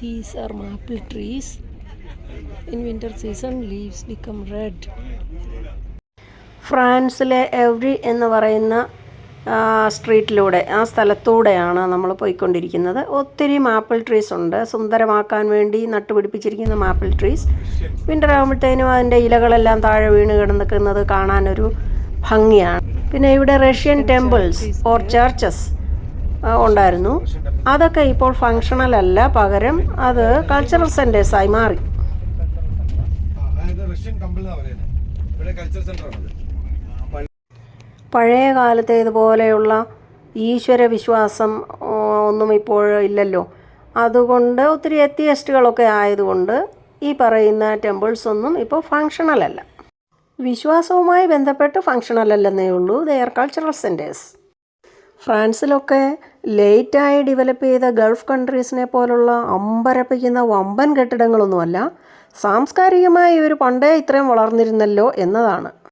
These are maple trees. In winter season, leaves become red. ഫ്രാൻസിലെ every എന്ന് പറയുന്ന സ്ട്രീറ്റിലൂടെ ആ സ്ഥലത്തൂടെയാണ് നമ്മൾ പോയിക്കൊണ്ടിരിക്കുന്നത്. ഒത്തിരി മാപ്പിൾ ട്രീസ് ഉണ്ട്. സുന്ദരമാക്കാൻ വേണ്ടി നട്ടുപിടിപ്പിച്ചിരിക്കുന്ന മാപ്പിൾ ട്രീസ്. വിൻ്റർ ആകുമ്പോഴത്തേനും അതിൻ്റെ ഇലകളെല്ലാം താഴെ വീണ് കിടന്നിക്കുന്നത് കാണാനൊരു ഭംഗിയാണ്. പിന്നെ ഇവിടെ റഷ്യൻ ടെമ്പിൾസ് ഓർ ചർച്ചസ് ഉണ്ടായിരുന്നു. അതൊക്കെ ഇപ്പോൾ ഫങ്ഷണൽ അല്ല, പകരം അത് കൾച്ചറൽ സെൻറ്റേഴ്സായി മാറി. പഴയ കാലത്തെ ഇതുപോലെയുള്ള ഈശ്വര വിശ്വാസം ഒന്നും ഇപ്പോൾ ഇല്ലല്ലോ. അതുകൊണ്ട് ഒത്തിരി എത്തിയസ്റ്റുകളൊക്കെ ആയതുകൊണ്ട് ഈ പറയുന്ന ടെമ്പിൾസ് ഒന്നും ഇപ്പോൾ ഫങ്ഷണൽ അല്ല. വിശ്വാസവുമായി ബന്ധപ്പെട്ട് ഫങ്ഷണൽ അല്ലെന്നേ ഉള്ളൂ. They are cultural centres. ഫ്രാൻസിലൊക്കെ ലേറ്റായി ഡെവലപ്പ് ചെയ്ത ഗൾഫ് കൺട്രീസിനെ പോലുള്ള അമ്പരപ്പിക്കുന്ന വമ്പൻ കെട്ടിടങ്ങളൊന്നുമല്ല. സാംസ്കാരികമായി ഇവർ പണ്ടേ ഇത്രയും വളർന്നിരുന്നല്ലോ എന്നതാണ്.